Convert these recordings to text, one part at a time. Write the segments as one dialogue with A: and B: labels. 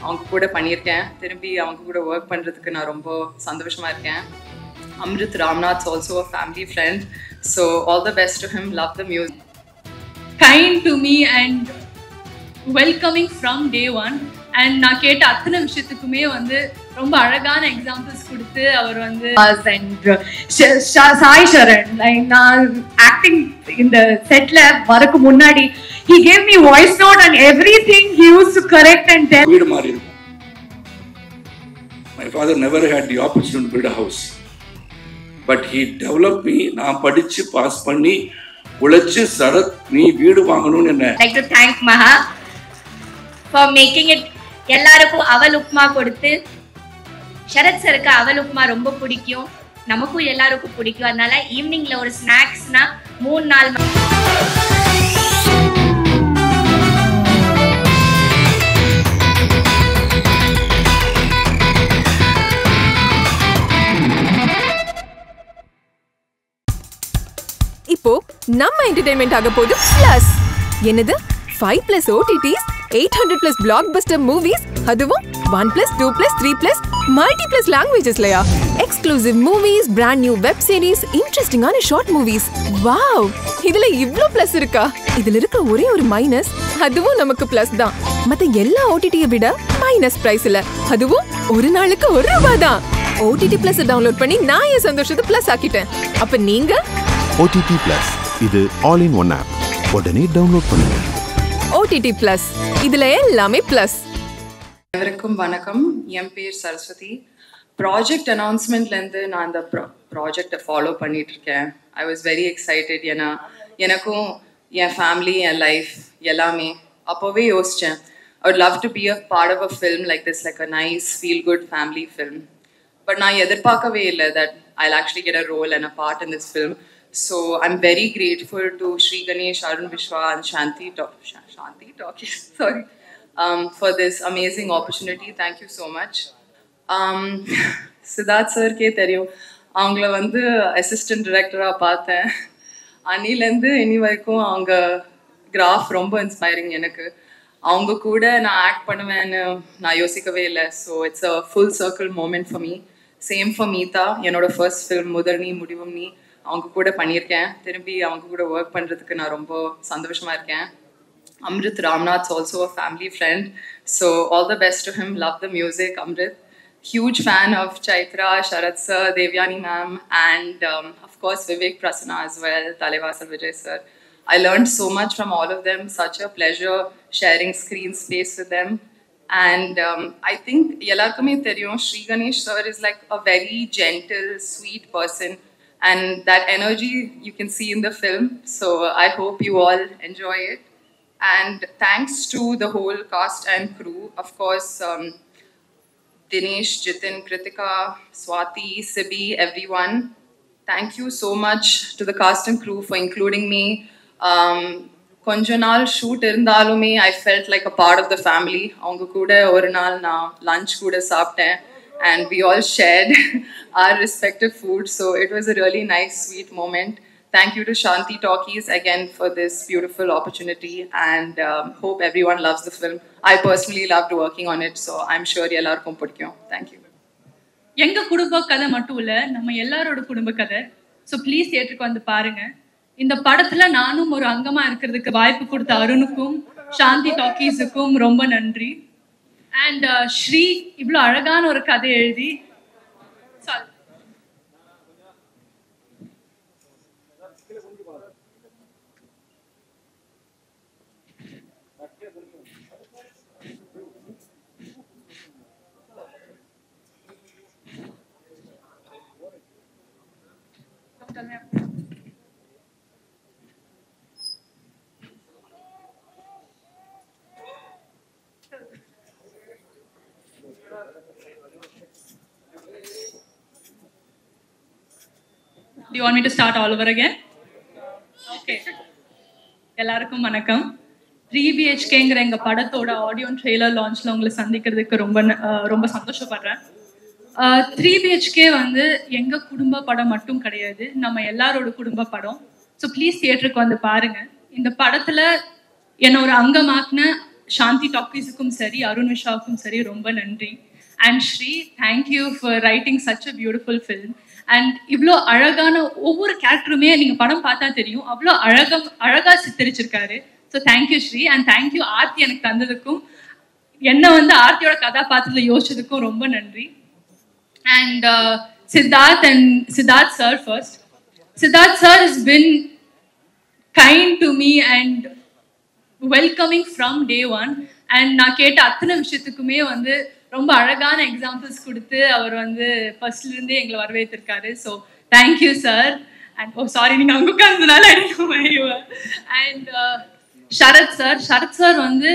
A: அவங்க கூட பண்ணியிருக்கேன். திரும்பி அவங்க கூட ஒர்க் பண்ணுறதுக்கு நான் ரொம்ப சந்தோஷமாக இருக்கேன். Amrit Ramnath's also a family friend, so all the best to him. Love the music.
B: Kind to me and welcoming from day one. And நான் கேட்ட அத்தனை விஷயத்துக்குமே வந்து ரொம்ப அழகான எக்ஸாம்பிள்ஸ் கொடுத்து அவர் வந்து சாய் சரண் நான் ஆக்டிங் இந்த செட்ல வரக்கு முன்னாடி he gave me voice note and everything he used to correct and tell.
C: வீடு மாறி இருக்கும். My father never had the opportunity to build a house, but he developed me. நான் படிச்சு பாஸ் பண்ணி உழைச்சு சரத் நீ வீடு வாங்கணும்னு என்ன.
D: Like to thank Maha for making it. எல்லாருக்கும் அவல் உப்புமா கொடுத்து சரத் சருக்கு அவல் உப்புமா ரொம்ப பிடிக்கும், நமக்கும் எல்லாருக்கும் பிடிக்கும். அதனால ஈவினிங்ல ஒரு ஸ்நாக்ஸ்னா 3-4
E: இப்போ நம்ம என்டர்டெயின்மெண்ட் ஆக போகுது பிளஸ். என்னது 5+ OTTs, 800+ blockbuster movies, அதுவும் 1+, 2+, 3+, multi+ languagesலயா? Exclusive movies, brand new web series, interesting-ஆன short movies. Wow! இதுல இவ்ளோ ப்ளஸ் இருக்கா? இதுல இருக்க ஒரே ஒரு மைனஸ், அதுவும் நமக்கு ப்ளஸ் தான். மத்த எல்லா OTT-ய விட மைனஸ் பிரைஸ் இல்ல. அதுவும் ஒரு நாளுக்கு ₹1 தான். OTT Plus டவுன்லோட் பண்ணி நான் என் சந்தோஷத்தை ப்ளஸ் ஆக்கிட்டேன். அப்ப நீங்க
F: OTT Plus இது all in one app. உடனே டவுன்லோட் பண்ணுங்க.
E: OTT Plus இதுல எல்லாமே ப்ளஸ்.
A: அனைவருக்கும் வணக்கம். என் பேர் சரஸ்வதி. ப்ராஜெக்ட் அனௌன்ஸ்மெண்ட்லேருந்து நான் அந்த ப்ராஜெக்டை ஃபாலோ பண்ணிட்டு இருக்கேன். I was very excited. ஏன்னா எனக்கும் என் ஃபேமிலி என் லைஃப் எல்லாமே அப்போவே யோசித்தேன். I would love to be a part of a film like this, like a nice feel good family film. But நான் எதிர்பார்க்கவே இல்லை that I will actually get a role and a part in this film. So I'm very grateful to Sri Ganesh, Arun Vishwa and Shanti Talkies, for this amazing opportunity. Thank you so much. Siddharth sir ke theriyum. அவங்கள வந்து assistant டைரக்டராக பார்த்தேன். அன்னிலேருந்து இனி வரைக்கும் அவங்க graph ரொம்ப inspiring எனக்கு. அவங்க கூட நான் ஆக்ட் பண்ணுவேன்னு நான் யோசிக்கவே இல்லை. So it's a full circle moment for me. Same for Meetha. என்னோட ஃபர்ஸ்ட் ஃபில்ம் முதல் நீ முடிவும் நீ அவங்க கூட பண்ணியிருக்கேன். திரும்பி அவங்க கூட ஒர்க் பண்ணுறதுக்கு நான் ரொம்ப சந்தோஷமாக இருக்கேன். Amrit Ramnath's also a family friend, so all the best to him. Love the music, Amrit. Huge fan of Chaitra, Sharat sir, Devyani ma'am, and of course Vivek Prasanna as well, Talevasar Vijay sir. I learned so much from all of them. Such a pleasure sharing screen space with them. And I think ellarkume theriyum, Sri Ganesh sir is like a very gentle, sweet person. And that energy you can see in the film. So I hope you all enjoy it. And thanks to the whole cast and crew. Of course, Dinesh, Jitin, Kritika, Swati, Sibi, everyone. Thank you so much to the cast and crew for including me. Konja naal shoot irundalume I felt like a part of the family. Avanga kuda oru naal na lunch kuda saapten. And we all shared our respective food. So it was a really nice, sweet moment. Thank you to Shanti Talkies again for this beautiful opportunity. And hope everyone loves the film. I personally loved working on it. So I'm sure ellarkum pidikum. Thank you.
B: எங்க குடும்ப கதை மட்டும் இல்ல, நம்ம எல்லாரோட குடும்ப கதை. So please தியேட்டருக்கு வந்து பாருங்க. இந்த படத்துல நானும் ஒரு அங்கமா இருக்கிறதுக்கு வாய்ப்பு கொடுத்த அருணுக்கும் சாந்தி டாக்கீஸுக்கும் ரொம்ப நன்றி. அண்ட் ஸ்ரீ இவ்வளோ அழகான ஒரு கதை எழுதி Do you want me to start all over again? Okay. எல்லாருக்கும் வணக்கம். 3BHKங்கிற எங்க படத்தோட ஆடியோ ட்ரெய்லர் லான்ச்ல உங்களை சந்திக்கிறதுக்கு ரொம்ப சந்தோஷப்படுறேன். 3BHK வந்து எங்க குடும்ப படம் மட்டும் கிடையாது, நம்ம எல்லாரோட குடும்ப படம். ஸோ ப்ளீஸ் தியேட்டருக்கு வந்து பாருங்க. இந்த படத்துல என்ன ஒரு அங்கமாக்குன சாந்தி டாக்கீஸுக்கும் சரி அருண் விஷாவுக்கும் சரி ரொம்ப நன்றி. And Sri, thank you for writing such a beautiful film. And இவ்வளோ அழகான ஒவ்வொரு கேரக்டருமே நீங்கள் படம் பார்த்தா தெரியும், அவ்வளோ அழகாக சித்தரிச்சிருக்காரு. So thank you Sri. And thank you Aarthi எனக்கு தந்ததுக்கும் என்ன வந்து ஆர்த்தியோட கதாபாத்திரத்தில் யோசிச்சதுக்கும் ரொம்ப நன்றி. And Siddharth sir first. Siddharth sir has been kind to me and welcoming from day one. And நான் கேட்ட அத்தனை விஷயத்துக்குமே வந்து ரொம்ப அழகான எக்ஸாம்பிள்ஸ் கொடுத்து அவர் வந்து ஃபர்ஸ்ட்லேருந்தே எங்களை வரவேற்றிருக்காரு. So thank you sir. And sorry நீங்கள் அங்கே உட்கார்ந்ததுனால அண்ட் ஷரத் சார் வந்து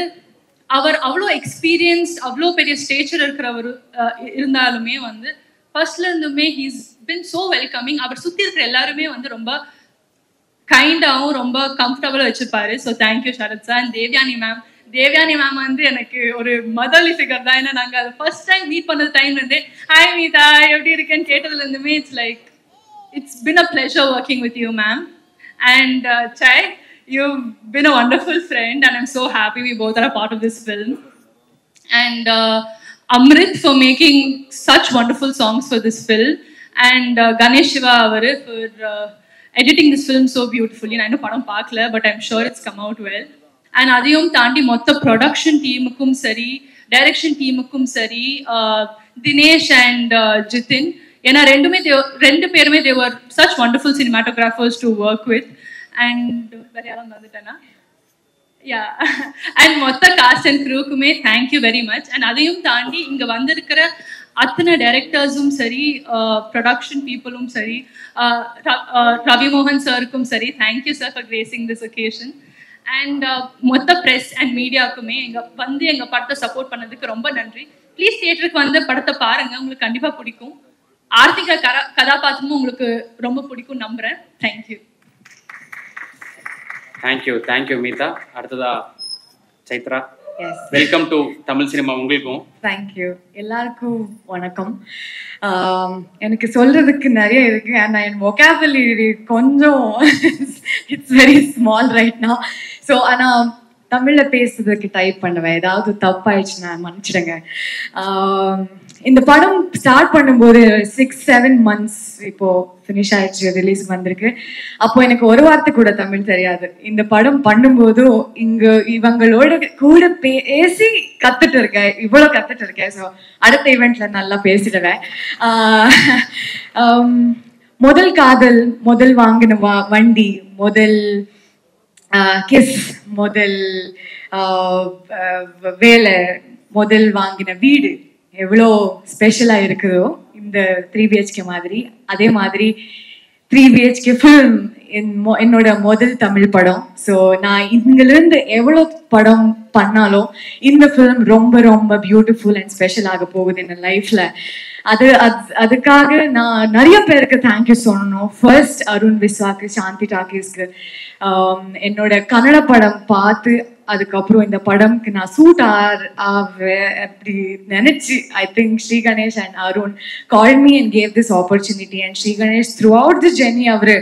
B: அவர் அவ்வளோ எக்ஸ்பீரியன்ஸ்ட், அவ்வளோ பெரிய ஸ்டேச்சர் இருக்கிறவர் இருந்தாலுமே வந்து ஃபர்ஸ்ட்லேருந்துமே ஹீஸ் பின் ஸோ வெல்கமிங். அவர் சுற்றி இருக்கிற எல்லாருமே வந்து ரொம்ப கைண்டாகவும் ரொம்ப கம்ஃபர்டபுளாக வச்சுருப்பாரு. So thank you Sarath sir. And Devayani ma'am வந்து எனக்கு ஒரு மதர்லி ஃபிகர் தான். ஏன்னா நாங்கள் அதை ஃபர்ஸ்ட் டைம் மீட் பண்ணது டைம்லேருந்தே ஹாய் மீதா எப்படி இருக்கேன்னு கேட்டதுலேருந்துமே it's been a pleasure working with you, ma'am. And Chai, you've been a wonderful friend and I'm so happy we both are a part of this film. And Amrit for making such wonderful songs for this film. And Ganesh Shiva avaru for editing this film so beautifully. I know padam paakla, but I'm sure it's come out well. And adiyum taandi motta production team-ukkum sari, direction team-ukkum sari, Dinesh and Jitin, ஏன்னா ரெண்டு பேருமே they were such wonderful cinematographers to work with. And வேற யாரும் வந்துட்டேனா and மொத்த cast and க்ரூக்குமே thank you very much. And அதையும் தாண்டி இங்கே வந்திருக்கிற அத்தனை டைரக்டர்ஸும் சரி, ப்ரொடக்ஷன் பீப்புளும் சரி, ரவி மோகன் சாருக்கும் சரி, thank you sir for grazing this occasion. And மொத்த ப்ரெஸ் அண்ட் மீடியாவுக்குமே எங்கள் படத்தை சப்போர்ட் பண்ணதுக்கு ரொம்ப நன்றி. ப்ளீஸ் தியேட்டருக்கு வந்து படத்தை பாருங்கள், உங்களுக்கு கண்டிப்பாக பிடிக்கும். ஆர்த்திகா கதாபாத்திரமும் உங்களுக்கு ரொம்ப பிடிக்கும் நம்புகிறேன். தேங்க்யூ.
G: தேங்க்யூ மீதா. அடுத்ததா Chaitra. Welcome to Tamil cinema. உங்களுக்கும்
H: தேங்க்யூ. எல்லாருக்கும் வணக்கம். எனக்கு சொல்றதுக்கு நிறைய இருக்கு. ஆனால் என் வொக்காபுலரி கொஞ்சம் it's very small right now. So ஆனால் தமிழில் பேசுறதுக்கு டைப் பண்ணுவேன். ஏதாவது தப்பாயிடுச்சுன்னா மன்னிச்சிடுங்க. இந்த படம் ஸ்டார்ட் பண்ணும்போது 6-7 months இப்போ ஃபினிஷ் ஆயிடுச்சு, ரிலீஸ் வந்திருக்கு. அப்போ எனக்கு ஒரு வார்த்தை கூட தமிழ் தெரியாது. இந்த படம் பண்ணும்போது இவங்களோட கூட பேசி கத்துட்டு இருக்கேன், இவ்வளோ கத்துட்டு இருக்கேன். ஸோ அடுத்த ஈவெண்ட்ல நல்லா பேசிடுவேன். முதல் காதல், முதல் வாங்கின வண்டி, முதல் கிஸ், முதல் வேலை, முதல் வாங்கின வீடு எவ்வளோ ஸ்பெஷலாக இருக்குதோ இந்த 3 BHK மாதிரி. அதே மாதிரி 3 BHK ஃபில்ம் என்னோட முதல் தமிழ் படம். ஸோ நான் இங்கிலிருந்து எவ்வளோ படம் பண்ணாலும் இந்த ஃபில்ம் ரொம்ப ரொம்ப பியூட்டிஃபுல் அண்ட் ஸ்பெஷல் ஆக போகுது என் லைஃப்ல. அதுக்காக நான் நிறைய பேருக்கு தேங்க்யூ சொல்லணும். ஃபர்ஸ்ட் அருண் விஸ்வாக்கு, சாந்தி டாக்கீஸ்க்கு. என்னோட கன்னட படம் பார்த்து அதுக்கப்புறம் இந்த படம்க்கு நான் சூட் அப்படி நினைச்சு I think Sri Ganesh and Arun call me and gave this opportunity. And Sri Ganesh throughout the journey அவரு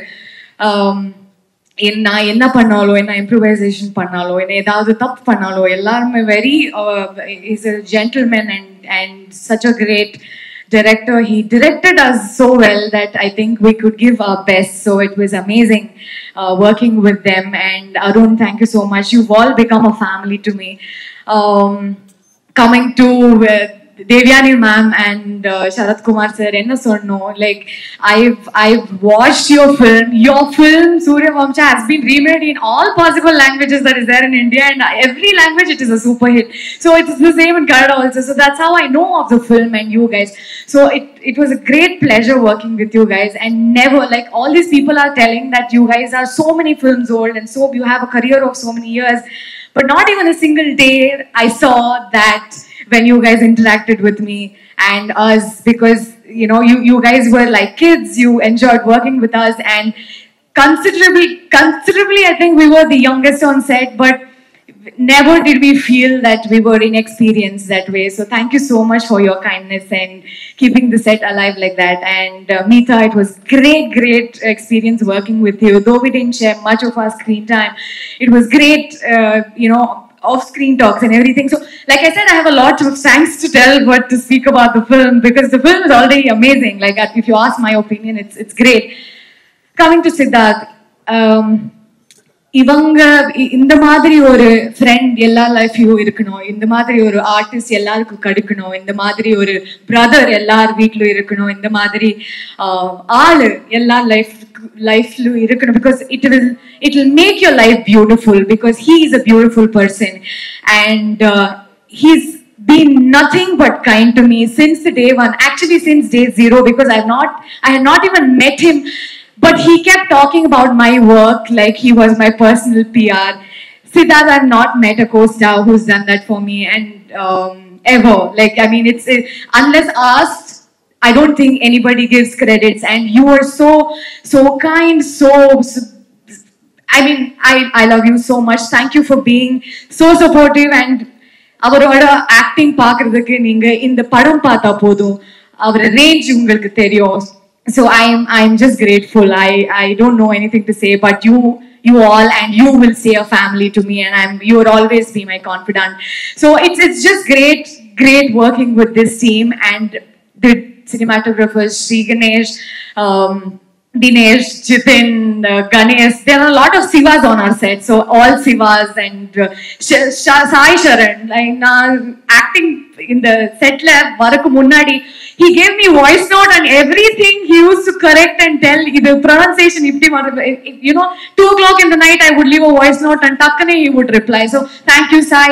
H: நான் என்ன பண்ணாலும், என்ன இம்ப்ரூவைசேஷன் பண்ணாலும், என்ன ஏதாவது தப்பு பண்ணாலும் எல்லாருமே very is a gentleman and such a great director. He directed us so well that I think we could give our best. So it was amazing working with them. And Arun, thank you so much. You've all become a family to me. Coming to Devyani ma'am and Sharath Kumar sir, enna sonno, like I've watched your film Surya Vamsha has been remade in all possible languages that is there in India, and every language it is a super hit. So it is the same in Kannada also. So that's how I know of the film and you guys. So it was a great pleasure working with you guys. And never, like all these people are telling that you guys are so many films old and so you have a career of so many years, but not even a single day I saw that when you guys interacted with me and us, because you know you guys were like kids. You enjoyed working with us, and considerably I think we were the youngest on set, but never did we feel that we were inexperienced that way. So thank you so much for your kindness and keeping the set alive like that. And Meeta, it was great experience working with you. Though we didn't share much of our screen time, it was great, off-screen talks and everything. So, like I said, I have a lot of thanks to tell what to speak about the film because the film is already amazing. Like, if you ask my opinion, it's great. Coming to Siddharth, இவங்க இந்த மாதிரி ஒரு friend எல்லா லைஃப்லயும் இருக்கணும், இந்த மாதிரி ஒரு artist எல்லாருக்கும் கிடைக்கணும், இந்த மாதிரி ஒரு பிரதர் எல்லார் வீட்லயும் இருக்கணும், இந்த மாதிரி ஆளு எல்லா லைஃப்லயும் இருக்கணும், because it will make your life beautiful because he is a beautiful person and he's been nothing but kind to me since the day one, actually since day zero, because I had not even met him. But he kept talking about my work like he was my personal PR. Siddharth, I've not met a co-star who's done that for me and ever. Like, I mean, unless asked, I don't think anybody gives credits. And you are so kind, I mean, I love you so much. Thank you for being so supportive and அவரோட acting பார்க்கறதுக்கு நீங்க இந்த படம் பார்த்தா போதும், அவரோட range உங்களுக்கு தெரியும். So I'm just grateful. I don't know anything to say, but you all and you will say a family to me, and you will always be my confidant. So it's just great working with this team and the cinematographers Sri Ganesh, Dinesh, Jitin, Ganesh. There are a lot of Sivas on our set, so all Sivas and Sai Sharan. Like acting in the set lab, varakku munnadi, he gave me voice note and everything. He used to correct and tell the pronunciation. You know, 2:00 in the night, I would leave a voice note and takkane he would reply. So thank you, Sai.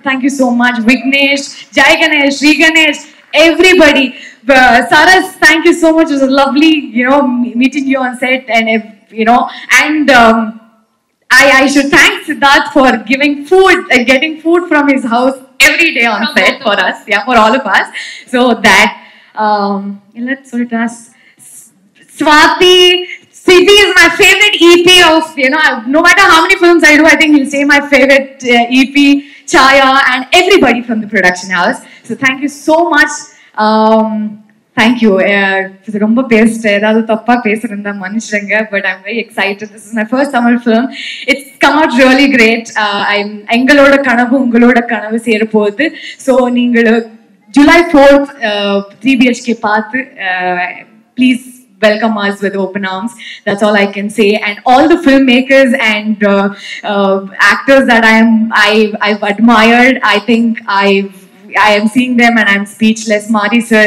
H: Thank you so much, Vignesh, Jai Ganesh, Sri Ganesh, everybody. Saras, thank you so much. It was lovely, meeting you on set and and I should thank Siddharth for giving food and getting food from his house every day on set for us, for all of us. So that let's sort of Swati Siddhi is my favorite EP of, no matter how many films I do, I think he'll say my favorite EP, Chaya and everybody from the production house. So thank you so much. Thank you. ரொம்ப பேசிட்டேன், ஏதாவது தப்பா பேசுறேன் மனுஷங்க, but I'm very excited. This is my first Tamil film. It's come out really great. எங்களோட கனவு உங்களோட கனவு சேர போகுது. So நீங்கள் July 4th 3BHK பார்த்து please welcome us with open arms. That's all I can say. And all the filmmakers and actors that I've admired, I think I am seeing them and I'm speechless. Mari sir,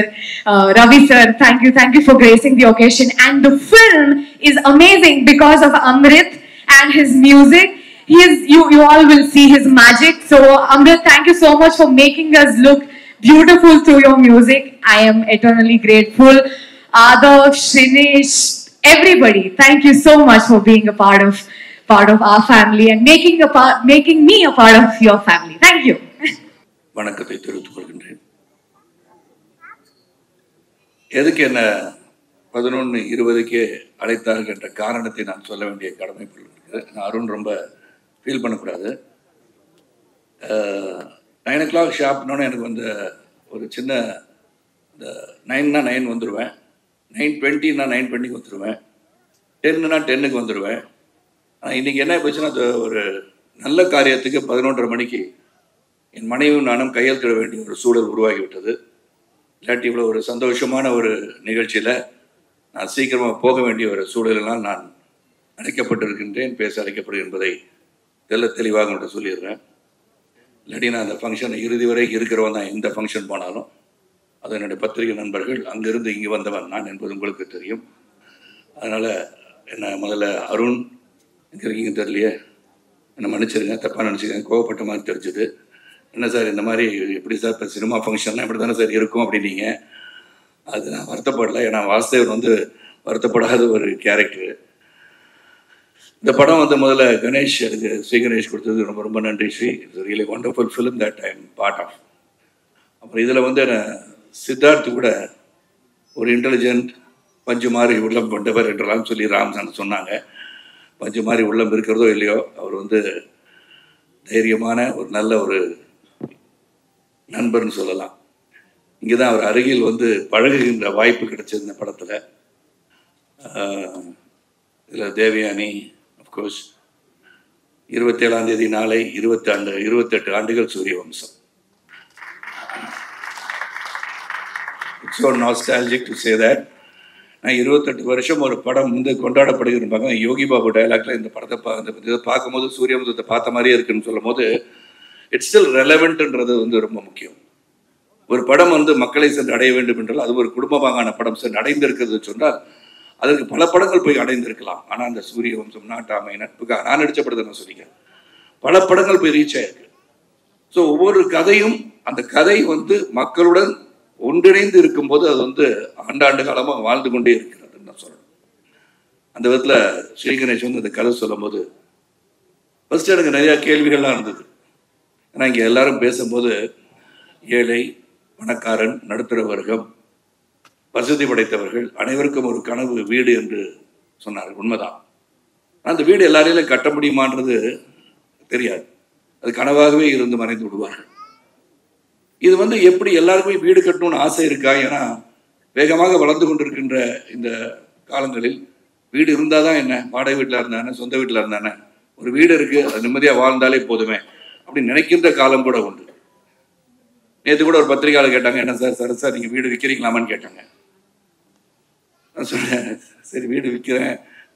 H: Ravi sir, thank you for gracing the occasion. And the film is amazing because of Amrit and his music. You all will see his magic. So Amrit, thank you so much for making us look beautiful through your music. I am eternally grateful. Adav, Shrinesh, everybody, thank you so much for being a part of our family and making me a part of your family. Thank you.
C: வணக்கத்தை தெரிவித்துக் கொள்கின்றேன். எதுக்கு என்ன 11:20 அழைத்தார்கள் என்ற காரணத்தை நான் சொல்ல வேண்டிய கடமை இருக்கிறது. நான் அருண் ரொம்ப ஃபீல் பண்ணக்கூடாது. 9 o'clock ஷாப்னோன்னு எனக்கு வந்து ஒரு சின்ன இந்த 9னா 9 வந்துடுவேன், 9:20னா 9:20 வந்துடுவேன், 10னா 10க்கு வந்துடுவேன். ஆனால் இன்றைக்கி என்ன போச்சுன்னா, ஒரு நல்ல காரியத்துக்கு 11:30 மணிக்கு என் மனைவியும் நானும் கையெழுத்திட வேண்டிய ஒரு சூழல் உருவாகிவிட்டது. இல்லாட்டி இவ்வளோ ஒரு சந்தோஷமான ஒரு நிகழ்ச்சியில் நான் சீக்கிரமாக போக வேண்டிய ஒரு சூழலெல்லாம் நான் அழைக்கப்பட்டிருக்கின்றேன், பேச அழைக்கப்படுகிறேன் என்பதை தெளிவாக உங்கள்கிட்ட சொல்லிடுறேன். இல்லாட்டி நான் அந்த ஃபங்க்ஷன் இறுதி வரை இருக்கிறவன் தான். எந்த ஃபங்க்ஷன் போனாலும் அது என்னுடைய பத்திரிகை நண்பர்கள், அங்கேருந்து இங்கே வந்தவன் நான் என்பது உங்களுக்கு தெரியும். அதனால் என்ன முதல்ல அருண் எங்கே இருக்கீங்கன்னு தெரியலையே, என்னை மன்னிச்சிருங்க, தப்பாக நினச்சிக்கங்க, கோவப்பட்ட மாதிரி தெரிஞ்சுது. என்ன சார் இந்த மாதிரி எப்படி சார் இப்போ சினிமா ஃபங்க்ஷன்லாம் இப்படி தானே சார் இருக்கும் அப்படின்னீங்க. அது நான் வருத்தப்படலை, ஏன்னா வாசுதேவன் வந்து வருத்தப்படாத ஒரு கேரக்டரு. இந்த படம் வந்து முதல்ல கணேஷ், அதுக்கு ஸ்ரீ கணேஷ் கொடுத்தது ரொம்ப ரொம்ப நன்றி Sri. It's really wonderful film that I am part of. அப்புறம் இதில் வந்து சித்தார்த்து கூட ஒரு இன்டெலிஜென்ட் பஞ்சு மாதிரி உள்ளம் கொண்டவர் என்றெல்லாம் சொல்லி ராம்சான் சொன்னாங்க. பஞ்சு மாதிரி உள்ளம் இருக்கிறதோ இல்லையோ, அவர் வந்து தைரியமான ஒரு நல்ல ஒரு நண்பர்னு சொல்லலாம். இங்கே தான் அவர் அருகில் வந்து பழகுகின்ற வாய்ப்பு கிடைச்சது இந்த படத்தில். இதில் தேவயானி, அஃப்கோர்ஸ் 27ஆம் தேதி நாளை 28 ஆண்டுகள் சூரிய வம்சம். It's so nostalgic to say that. நான் 28 வருஷம் ஒரு படம் வந்து கொண்டாடப்படுகிறப்பாங்க. யோகி பாபு டைலாக்ல இந்த படத்தை இதை பார்க்கும்போது சூரிய வம்சத்தை பார்த்த மாதிரியே இருக்குன்னு சொல்லும் போது இட்ஸ் ஸ்டில் ரெலவெண்ட்ன்றது வந்து ரொம்ப முக்கியம். ஒரு படம் வந்து மக்களை சென்று அடைய வேண்டும் என்றால் அது ஒரு குடும்பமாகான படம் சென்று அடைந்திருக்கிறது சொன்னால் அதற்கு பல படங்கள் போய் அடைந்திருக்கலாம். ஆனால் அந்த சூரிய வம்சம், நாட்டாமை, நட்புக்காக நான் நடித்த படத்தை நான் சொல்லிக்கிறேன், பல படங்கள் போய் ரீச் ஆயிருக்கு. ஸோ ஒவ்வொரு கதையும் அந்த கதை வந்து மக்களுடன் ஒன்றிணைந்து இருக்கும்போது அது வந்து ஆண்டாண்டு காலமாக வாழ்ந்து கொண்டே இருக்கிறதுன்னு நான் சொல்லணும். அந்த விதத்தில் ஸ்ரீ கணேஷ் வந்து அந்த கதை சொல்லும் போது ஃபர்ஸ்ட் எனக்கு நிறையா கேள்விகள்லாம் இருந்தது. ஏன்னா இங்கே எல்லாரும் பேசும்போது ஏழை, பணக்காரன், நடுத்தர வர்க்கம், வசதி படைத்தவர்கள் அனைவருக்கும் ஒரு கனவு வீடு என்று சொன்னார்கள். உண்மைதான். அந்த வீடு எல்லாரையும் கட்ட முடியுமான்றது தெரியாது. அது கனவாகவே இருந்து மறைந்து விடுவார்கள். இது வந்து எப்படி எல்லாருக்குமே வீடு கட்டணும்னு ஆசை இருக்கா? ஏன்னா வேகமாக வளர்ந்து கொண்டிருக்கின்ற இந்த காலங்களில் வீடு இருந்தால் தான் என்ன, வாடகை வீட்டில் இருந்தானே, சொந்த வீட்டில் இருந்தானே, ஒரு வீடு இருக்குது அது நிம்மதியாக வாழ்ந்தாலே போதுமே அப்படின்னு நினைக்கின்ற காலம் கூட உண்டு. நேற்று கூட ஒரு பத்திரிகையாளர் கேட்டாங்க, என்ன சார் சார் நீங்கள் வீடு விற்கிறீங்களாமான்னு கேட்டாங்க. நான் சொன்னேன், சரி வீடு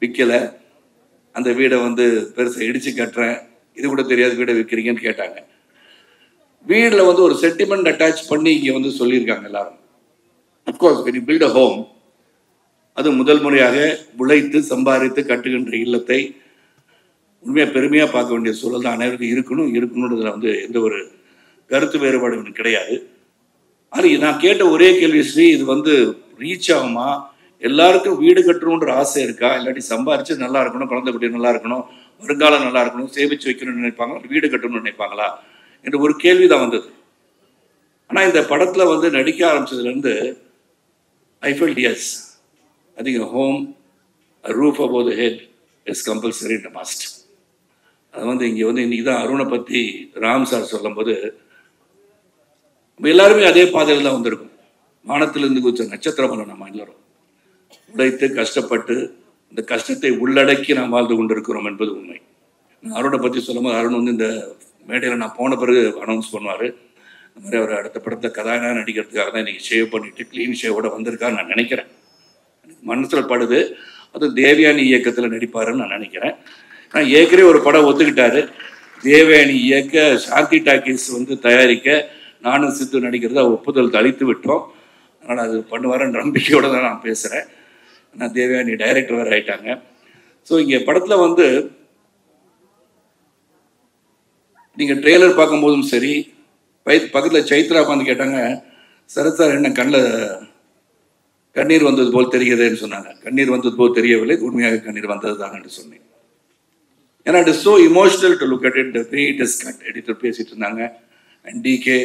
C: விற்கலை, அந்த வீடை வந்து பெருசாக இடித்து கட்டுறேன், இது கூட தெரியாது வீடை விற்கிறீங்கன்னு கேட்டாங்க. வீட்டில் வந்து ஒரு சென்டிமெண்ட் அட்டாச் பண்ணி இங்கே வந்து சொல்லியிருக்காங்க எல்லாரும். Of course when you build a home, அது முதல் முறையாக உழைத்து சம்பாதித்து கட்டுகின்ற இல்லத்தை உண்மையாக பெருமையாக பார்க்க வேண்டிய சூழல் தான் அனைவருக்கும் இருக்கணுன்றதுல வந்து எந்த ஒரு கருத்து வேறுபாடு கிடையாது. அது நான் கேட்ட ஒரே கேள்வி, ஸ்ரீ இது வந்து ரீச் ஆகுமா? எல்லாருக்கும் வீடு கட்டணுன்ற ஆசை இருக்கா? இல்லாட்டி சம்பாரிச்சு நல்லா இருக்கணும், குழந்தை குட்டி நல்லா இருக்கணும், வருங்காலம் நல்லா இருக்கணும், சேமிச்சு வைக்கணும்னு நினைப்பாங்க, வீடு கட்டணும்னு நினைப்பாங்களா என்ற ஒரு கேள்வி தான் வந்தது. ஆனால் இந்த படத்தில் வந்து நடிக்க ஆரம்பிச்சதுலேருந்து I felt yes, I think home, roof above the head is compulsory in must. அது வந்து இங்கே வந்து இன்றைக்கி தான் அருணை பற்றி ராம் சார் சொல்லும்போது நம்ம எல்லாருமே அதே பாதையில் தான் வந்திருக்கும். வானத்திலிருந்து குதிச்ச நட்சத்திரம் அல்ல நம்ம எல்லாரும். உழைத்து கஷ்டப்பட்டு இந்த கஷ்டத்தை உள்ளடக்கி நாம் வாழ்ந்து கொண்டிருக்கிறோம் என்பது உண்மை. அருணை பற்றி சொல்லும்போது அருண் வந்து இந்த மேடையில் நான் போன பிறகு அனௌன்ஸ் பண்ணுவார், இந்த மாதிரி அவர் அடுத்த படத்தை கதாநாயகனாக நடிக்கிறதுக்காக தான் இன்றைக்கி ஷேவ் பண்ணிவிட்டு க்ளீன் ஷேவோட வந்திருக்கான்னு நான் நினைக்கிறேன். எனக்கு மனசில் படுது. அது தேவயானி இயக்கத்தில் நடிப்பாருன்னு நான் நினைக்கிறேன். ஆனால் ஏற்கனவே ஒரு படம் ஒத்துக்கிட்டாரு, தேவயானி இயக்க, சாந்தி டாக்கீஸ் வந்து தயாரிக்க, நானும் சித்து நடிக்கிறத ஒப்புதல் அளித்து விட்டோம். அதனால் அது பண்ணுவாருன்ற நம்பிக்கையோடு தான் நான் பேசுகிறேன். நான் தேவயானி டைரக்டர் வேறு ஆகிட்டாங்க. ஸோ இங்கே படத்தில் வந்து நீங்கள் ட்ரெய்லர் பார்க்கும்போதும் சரி, பக்கத்தில் சைத்ரா உட்காந்து கேட்டாங்க, சரத் சார் என்ன கண்ணீர் வந்தது போல் தெரிகிறதுன்னு சொன்னாங்க. கண்ணீர் வந்தது போல் தெரியவில்லை, உண்மையாக கண்ணீர் வந்தது தான் என்று சொன்னேன். ஏன்னா it is so emotional to look at it. The way it is cut, editor பேசிட்டு இருந்தாங்க. And DK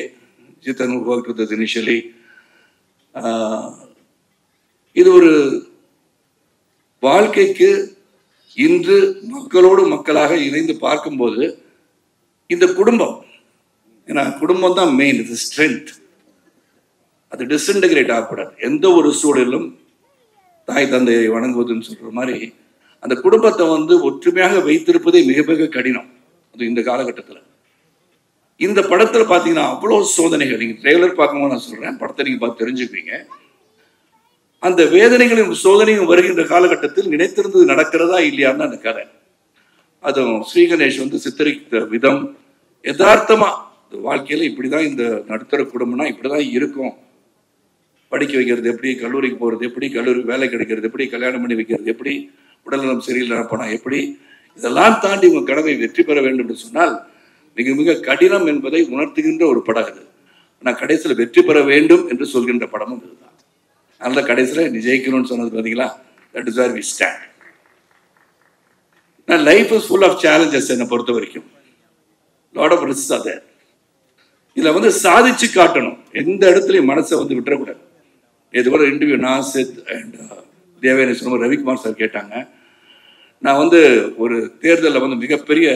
C: Jithan work with initially. இது ஒரு வாழ்க்கைக்கு இன்று மக்களோடு மக்களாக இணைந்து பார்க்கும்போது இந்த குடும்பம், ஏன்னா குடும்பம் தான் மெயின், இது ஸ்ட்ரென்த். அது டிஸ்இன்டகிரேட் ஆகக்கூடாது. எந்த ஒரு சூழலும் தாய் தந்தையை வணங்குவதுன்னு சொல்ற மாதிரி அந்த குடும்பத்தை வந்து ஒற்றுமையாக வைத்திருப்பதே மிக மிக கடினம். அது இந்த காலகட்டத்தில். இந்த படத்தில் பார்த்தீங்கன்னா அவ்வளோ சோதனைகள். நீங்கள் ட்ரெய்லர் பார்க்கும்போது நான் சொல்கிறேன், படத்தை நீங்கள் பார்த்து தெரிஞ்சுப்பீங்க. அந்த வேதனைகளும் சோதனையும் வருகின்ற காலகட்டத்தில் நினைத்திருந்தது நடக்கிறதா இல்லையான்னு அந்த கதை. அதுவும் ஸ்ரீ கணேஷ் வந்து சித்தரித்த விதம் யதார்த்தமா வாழ்க்கையில இப்படிதான், இந்த நடுத்தர குடும்பம்னா இப்படிதான் இருக்கும். படிக்க வைக்கிறது எப்படி, கல்லூரிக்கு போறது எப்படி, கல்லூரிக்கு வேலை கிடைக்கிறது எப்படி, கல்யாணம் பண்ணி வைக்கிறது எப்படி, உடல்நலம் சரியில்லை போனா எப்படி, இதெல்லாம் தாண்டி உங்க கடமை வெற்றி பெற வேண்டும் என்று சொன்னால் மிக மிக கடினம் என்பதை உணர்த்துகின்ற ஒரு படம் இது. ஆனால் கடைசியில் வெற்றி பெற வேண்டும் என்று சொல்கின்ற படமும் இதுதான். அதனால கடைசியில் நீ ஜெயிக்கணும்னு சொன்னது பார்த்தீங்களா, that is where we stand. Life is full of challenges. என்னை பொறுத்த வரைக்கும் லாட் ஆஃப் ரிஸ்க்ஸ் அது. இதில் வந்து சாதிச்சு காட்டணும், எந்த இடத்துலையும் மனசை வந்து விட்டுறக்கூடாது. இது கூட இன்டர்வியூ நாசித் அண்ட் தேவயானி சொன்ன ரவிக்குமார் சார் கேட்டாங்க. நான் வந்து ஒரு தேர்தலில் வந்து மிகப்பெரிய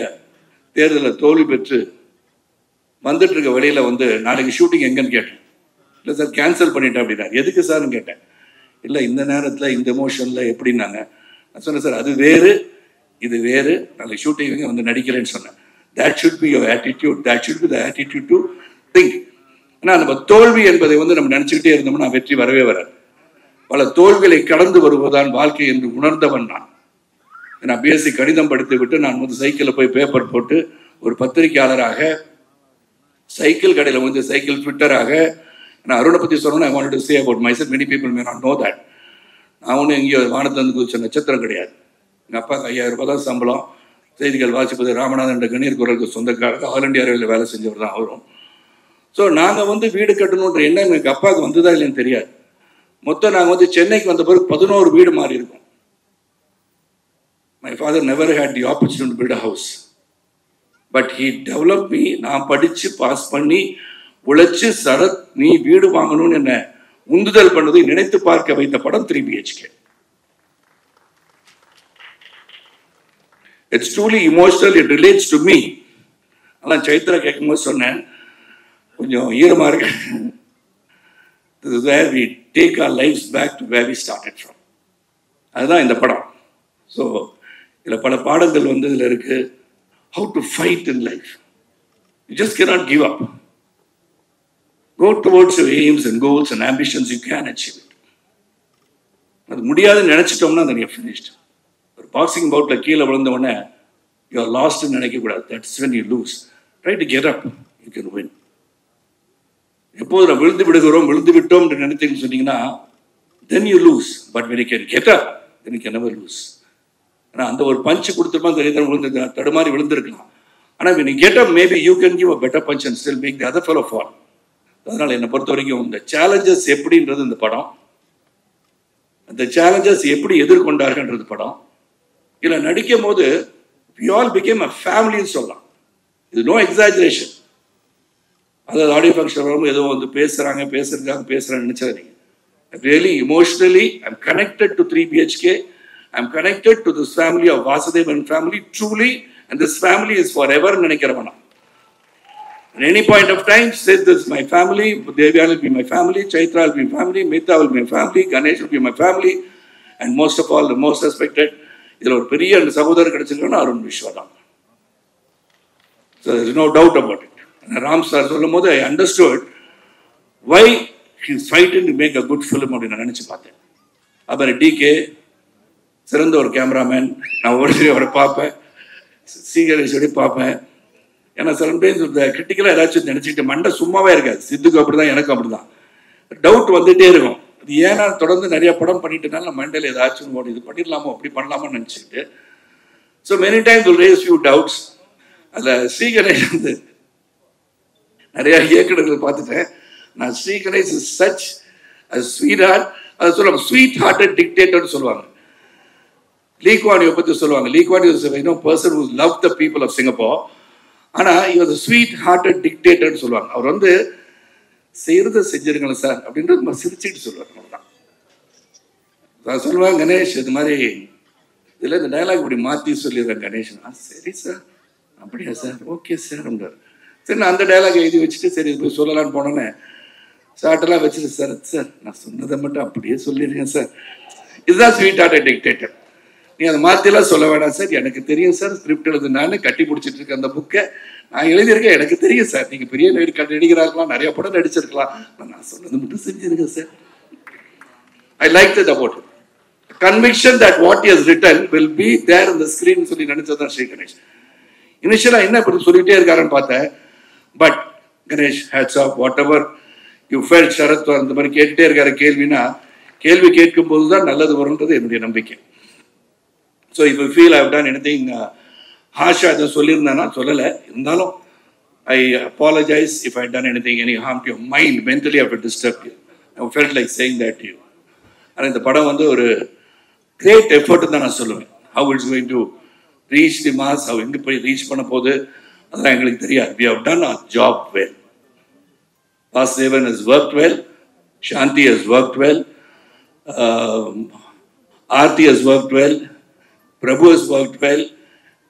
C: தேர்தலில் தோல்வி பெற்று வந்துட்டு இருக்க வழியில் வந்து நாளைக்கு ஷூட்டிங் எங்கன்னு கேட்டேன். இல்லை சார் கேன்சல் பண்ணிட்டேன் அப்படின்னா. எதுக்கு சார்னு கேட்டேன். இல்லை இந்த நேரத்தில் இந்த எமோஷனில் எப்படின்னாங்க. நான் சொன்னேன், சார் அது வேறு, இது வேறு, நாளைக்கு ஷூட்டிங் வந்து நடிக்கிறேன்னு சொன்னேன். That should be your attitude. That should be the attitude to think. ஆனால் நம்ம தோல்வி என்பதை வந்து நம்ம நினச்சிக்கிட்டே இருந்தோம்னா வெற்றி வரவே வராது. பல தோல்விகளை கடந்து வருவதுதான் வாழ்க்கை என்று உணர்ந்தவன் நான். நான் பிஎஸ்சி கணிதம் படித்து விட்டு நான் வந்து சைக்கிளில் போய் பேப்பர் போட்டு ஒரு பத்திரிகையாளராக, சைக்கிள் கடையில் வந்து சைக்கிள் ஃபிட்டராக, நான் அருணை பற்றி சொல்லணும்னு I want to say about my self. Many people may not know that. நான் ஒன்றும் எங்கேயோ வானத்திலிருந்து குதிச்ச நட்சத்திரம் கிடையாது. எங்கள் அப்பாவுக்கு 5000 ரூபாய் தான் சம்பளம். செய்திகள் வாசிப்பது ராமநாதன் என்ற கணீர் குரலுக்கு சொந்தக்காரங்க, ஆல் இண்டியா ரயில்வேல வேலை செஞ்சவர் தான் அவரும். ஸோ நாங்கள் வந்து வீடு கட்டணுன்ற எண்ணம் எங்கள் அப்பாவுக்கு வந்ததா இல்லைன்னு தெரியாது. மொத்தம் நாங்கள் வந்து சென்னைக்கு வந்த பிறகு 11 வீடு மாறி இருக்கோம். My father never had the opportunity to build a house, but he develop me. நான் படித்து பாஸ் பண்ணி உழைச்சி சரத் நீ வீடு வாங்கணும்னு என்ன உந்துதல் பண்ணதை நினைத்து பார்க்க வைத்த படம் 3 BHK. It's truly emotional. It relates to me. அதான் சைத்ரா கேட்கும்போது சொன்னேன், கொஞ்சம் ஈரமாக இருக்கு. This is where we take our lives back to where we started from. அதுதான் இந்த படம். ஸோ இதில் பல பாடங்கள் வந்து இதில் இருக்கு. How to fight in life. You just cannot give up. Go towards your aims and goals and ambitions. You can achieve it. அது முடியாதுன்னு நினச்சிட்டோம்னா then you're finished. ஒரு பாக்ஸிங் பவுட்டில் கீழே விழுந்தவொடனே யூஆர் லாஸ்ட்னு நினைக்கக்கூடாது. That's when you lose. Try to get up. You can win. எப்போது நம்ம விழுந்து விட்டோம் என்று நினைத்தீங்கன்னு சொன்னீங்கன்னா then you lose. But when you can get up, then you can never lose. ஆனால் அந்த ஒரு பஞ்சு கொடுத்துருமா தெரியாத விழுந்து தடுமாறி விழுந்திருக்கலாம். ஆனால் when you get up, maybe you can give a better punch and still make the other fellow fall. அதனால் என்னை பொறுத்த வரைக்கும் இந்த சேலஞ்சஸ் எப்படின்றது இந்த படம், அந்த சேலஞ்சஸ் எப்படி எதிர்கொண்டார்கள்ன்றது படம். இதில் நடிக்கும் போது we all became a family சொல்லலாம். இது நோ எக்ஸாஜரேஷன். அதாவது ஆடியோ ஃபங்க்ஷன் வரும்போது ஏதோ வந்து பேசுகிறாங்கன்னு நினச்சாதீங்க. Really emotionally I'm connected to 3 BHK. I'm connected to this family of Vasudevan family truly, and this family is forever நினைக்கிறவனா. At any point of time say this is my family. Devya will be my family, Chaitra will be my family, Meeta will be my family, Ganesh will be my family, and most of all the most respected இதில் ஒரு பெரிய சகோதரர் கிடைச்சிருக்கோன்னா அருண் விஸ்வா தான். So there is no doubt about it. Ram sir சொல்லும் போது I understood why he is fighting to make a good film அப்படின்னு நான் நினச்சி பார்த்தேன். அப்புறம் DK சிறந்த ஒரு கேமராமேன், நான் ஒரு சரி அவரை பார்ப்பேன், சீக்கிரம் பார்ப்பேன். ஏன்னா சம்டைம்ஸ் இந்த கிரிட்டிக்கலாக ஏதாச்சும் நினச்சிக்கிட்டு மண்டை சும்மாவே இருக்காது. சித்துக்கு அப்படி தான், எனக்கும் அப்படி தான். டவுட் வந்துகிட்டே இருக்கும். அது ஏன்னா தொடர்ந்து நிறைய படம் பண்ணிட்டனால நம்ம மண்டையில் ஏதாச்சும் இது பண்ணிடலாமோ அப்படி பண்ணலாமான்னு நினச்சிக்கிட்டு so many times will raise few doubts. அதில் ஸ்ரீகணேஷ் வந்து நிறையா இயக்குநர்கள் பார்த்துட்டேன். நான் Sriganesh is such a sweet heart. அதை சொல்லுவாங்க ஸ்வீட் ஹார்ட்டட் டிக்டேட்டர்னு சொல்லுவாங்க. லீ குவான் யூ பற்றி சொல்லுவாங்க. Lee Kuan Yew is person who love the people of Singapore. ஆனால் இவர் ஸ்வீட் ஹார்ட்டட் டிக்டேட்டர்னு சொல்லுவாங்க. அவர் வந்து செய்கிறத செஞ்சிருங்களேன் சார் அப்படின்றது நம்ம சிரிச்சுட்டு சொல்லுவார். அவ்வளோதான். நான் சொல்லுவேன் கணேஷ் இது மாதிரி இதில் இந்த டைலாக் இப்படி மாற்றி சொல்லிடுறேன் கணேஷ். சரி சார் அப்படியா சார் ஓகே சார் அப்படின்றார். சரி நான் அந்த டைலாக் எழுதி வச்சுட்டு சரி இது போய் சொல்லலான்னு போனோன்னே சாட்டெல்லாம் வச்சுட்டு சார் சார் நான் சொன்னதை மட்டும் அப்படியே சொல்லிடுறேன் சார். இதுதான் ஸ்வீட் ஹார்ட்டட் டிக்டேட்டர். நீ அதை மாற்றிலாம் சொல்ல வேணாம் சார், எனக்கு தெரியும் சார், ஸ்கிரிப்ட் எழுது நான் கட்டி பிடிச்சிட்டு இருக்கேன் அந்த புக்கை நான் எழுதியிருக்கேன், எனக்கு தெரியும் சார், நீங்கள் பெரிய நடிகராக இருக்கலாம், நிறைய படம் நடிச்சிருக்கலாம், நான் சொன்னது மட்டும் செஞ்சிருக்கேன் sir. I like that about it. Conviction that what is written will be there in the screen சொல்லி நினைச்சதான் ஸ்ரீ கணேஷ். இனிஷியலாக என்ன இப்படி சொல்லிட்டே இருக்காருன்னு பார்த்தேன். But Ganesh hats off whatever you felt. Sarath அந்த மாதிரி கேட்டுட்டே இருக்காரு கேள்வினா கேள்வி கேட்கும் போது தான் நல்லது வரும்ன்றது என்னுடைய நம்பிக்கை. ஸோ இப்போ feel I've done anything harsh அதை சொல்லியிருந்தேன்னா சொல்லலை, இருந்தாலும் I apologise if I done anything any harm to your mind mentally I will disturb you. I felt like saying that to you. ஆனால் இந்த படம் வந்து ஒரு கிரேட் எஃபர்ட் தான் நான் சொல்லுவேன். How it's going to reach the mass, how எங்கே போய் ரீச் பண்ண போது அதெல்லாம் எங்களுக்கு தெரியாது. We have done our job well. Vasudevan has worked well, Shanti has worked well, Aarti has worked well, Prabhu has worked well,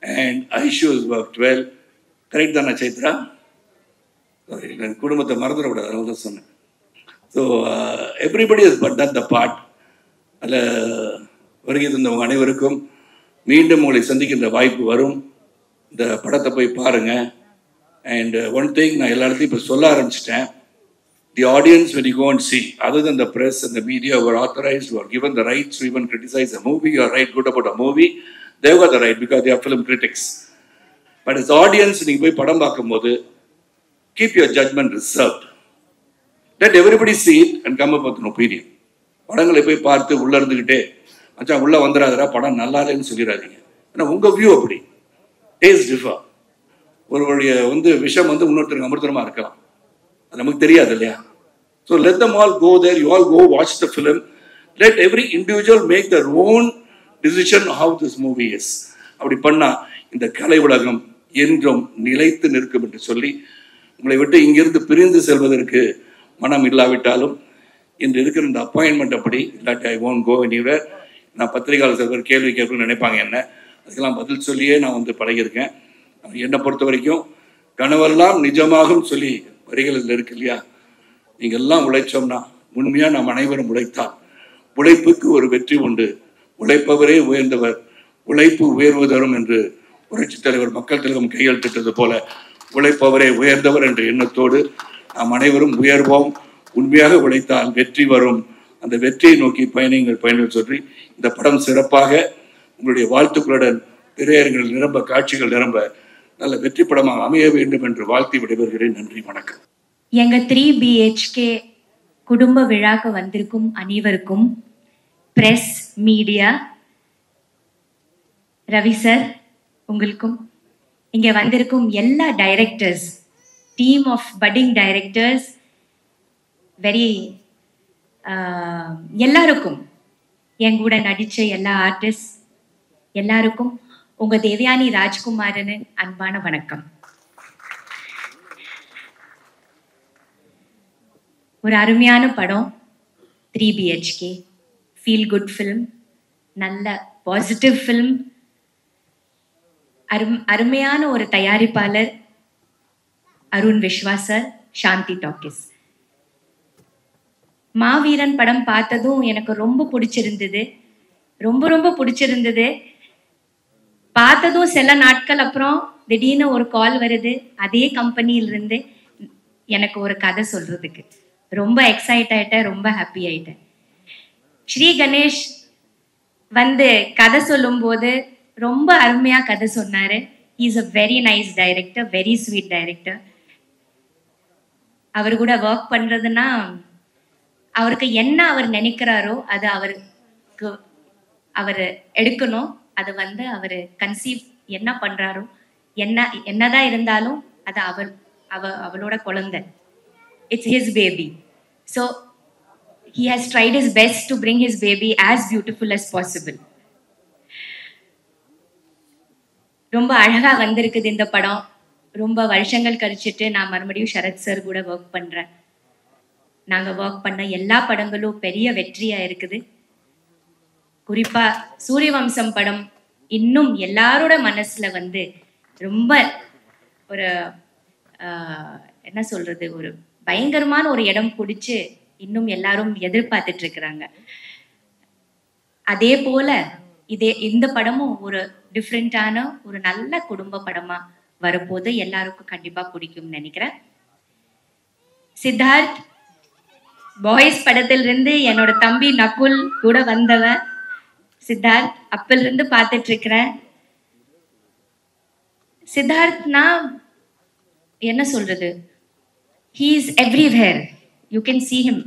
C: and Aishu has worked well. Correct தானே சைத்ரா? என் குடும்பத்தை மறந்துடக்கூடாது, அதனால தான் சொன்னேன். So everybody has but that the part. அதில் வருகை தந்தவங்க அனைவருக்கும் மீண்டும் உங்களை சந்திக்கின்ற வாய்ப்பு வரும். இந்த படத்தை போய் பாருங்கள். அண்ட் ஒன் திங் நான் எல்லா இடத்தையும் இப்போ சொல்ல ஆரம்பிச்சிட்டேன். The audience, when you go and see, other than the press and the media who are authorized, who are given the rights to even criticize a movie or write good about a movie, they've got the right because they are film critics. But as audience, நீங்கள் போய் படம் பார்க்கும்போது keep your judgment reserved. Let everybody see it and come up with an opinion. படங்களை போய் பார்த்து உள்ளே இருந்துக்கிட்டே மச்சான் உள்ளே வந்துடாதரா படம் நல்லா இல்லைன்னு சொல்லிடாதீங்க. ஏன்னா உங்கள் வியூ அப்படி, டேஸ்ட் டிஃபர். ஒருவருடைய விஷம் இன்னொருத்தருக்கு அமிர்தமாக இருக்கலாம், அது நமக்கு தெரியாது இல்லையா? So let them all go there, you all go watch the film. Let every individual make their own decision how this movie is. அப்படி பண்ணால் இந்த கலை உலகம் என்றும் நிலைத்து நிற்கும் என்று சொல்லி உங்களை விட்டு இங்கிருந்து பிரிந்து செல்வதற்கு மனம் இல்லாவிட்டாலும் இன்று இருக்கிற இந்த அப்பாயின்மெண்ட் அப்படி இல்லாட்டி ஐ ஓன்ட் கோ எனிவேர். நான் பத்திரிகையாளர் சிலர் கேள்வி கேட்கணும்னு நினைப்பாங்க என்ன, அதுக்கெல்லாம் பதில் சொல்லியே நான் பழகியிருக்கேன். என்னை பொறுத்த வரைக்கும் கனவெல்லாம் நிஜமாகும் சொல்லி வரிகளில் இருக்கு இல்லையா? நீங்கள் எல்லாம் உழைச்சோம்னா, உண்மையாக நாம் அனைவரும் உழைத்தால் உழைப்புக்கு ஒரு வெற்றி உண்டு. உழைப்பவரே உயர்ந்தவர், உழைப்பு உயர்வு தரும் என்று புரட்சித் தலைவர் மக்கள் திலகம் கையெழுத்திட்டது போல உழைப்பவரே உயர்ந்தவர் என்ற எண்ணத்தோடு நாம் அனைவரும் உயர்வோம். உண்மையாக உழைத்தால் வெற்றி வரும். அந்த வெற்றியை நோக்கி பயணிகள் சொல்லி இந்த படம் சிறப்பாக உங்களுடைய வாழ்த்துக்களுடன் திரையரங்கில் நிரம்ப, காட்சிகள் நிரம்ப நல்ல வெற்றி படமாக அமைய வேண்டும் என்று வாழ்த்தி விடைபெறுகிறேன். நன்றி, வணக்கம்.
D: எங்க 3BHK குடும்ப விழாக்கு வந்திருக்கும் அனைவருக்கும், பிரஸ், மீடியா, ரவி சார் உங்களுக்கும், இங்க வந்திருக்கும் எல்லா directors, team of budding directors, very எல்லாருக்கும், என் கூட நடிச்ச எல்லா ஆர்டிஸ்ட் எல்லாருக்கும் உங்க தேவயானி ராஜ்குமாரன் அன்பான வணக்கம். ஒரு அருமையான படம் 3BHK, ஃபீல் குட் ஃபிலிம், நல்ல பாசிட்டிவ் ஃபிலிம், அருமையான ஒரு தயாரிப்பாளர் அருண் விஸ்வாஸ் சார், சாந்தி டாக்கிஸ். மாவீரன் படம் பார்த்ததும் எனக்கு ரொம்ப பிடிச்சிருந்தது, ரொம்ப பிடிச்சிருந்தது. பார்த்ததும் சில நாட்கள் அப்புறம் திடீர்னு ஒரு கால் வருது அதே கம்பெனியிலிருந்து எனக்கு ஒரு கதை சொல்றதுக்கு. ரொம்ப எக்ஸைட் ஆயிட்டேன், ரொம்ப ஹாப்பி ஆயிட்டேன். ஸ்ரீ கணேஷ் கதை சொல்லும் போது ரொம்ப அருமையா கதை சொன்னாரு. He is a very nice director, very sweet director. அவர் கூட ஒர்க் பண்றதுன்னா அவருக்கு என்ன அவர் நினைக்கிறாரோ அது அவருக்கு அவர் எடுக்கணும். அது அவர் கன்சீவ் என்ன பண்றாரோ, என்னதான் இருந்தாலும் அது அவளோட குழந்தை. It's his baby. So he has tried his best to bring his baby as beautiful as possible. ரொம்ப அழகா வந்திருக்குது இந்த படம். ரொம்ப வருஷங்கள் கழிச்சிட்டு நான் மறுபடியும் சரத் சார் கூட ஒர்க் பண்றேன். நாங்க ஒர்க் பண்ண எல்லா படங்களும் பெரிய வெற்றியா இருக்குது. குறிப்பா சூரியவம்சம் படம் இன்னும் எல்லாரோட மனசுல ரொம்ப ஒரு என்ன சொல்றது, ஒரு பயங்கரமான ஒரு இடம் பிடிச்சு இன்னும் எல்லாரும் எதிர்பார்த்துட்டு இருக்கிறாங்க. அதே போல இந்த படமும் ஒரு டிஃப்ரெண்டான ஒரு நல்ல குடும்ப படமா வரப்போது எல்லாருக்கும் கண்டிப்பா பிடிக்கும்னு நினைக்கிறேன். சித்தார்த் பாய்ஸ் படத்திலிருந்து என்னோட தம்பி நகுல் கூட வந்தவன் சித்தார்த், அப்பிலிருந்து பார்த்துட்டு இருக்கிறேன். சித்தார்த்னா என்ன சொல்றது, he is everywhere, you can see him.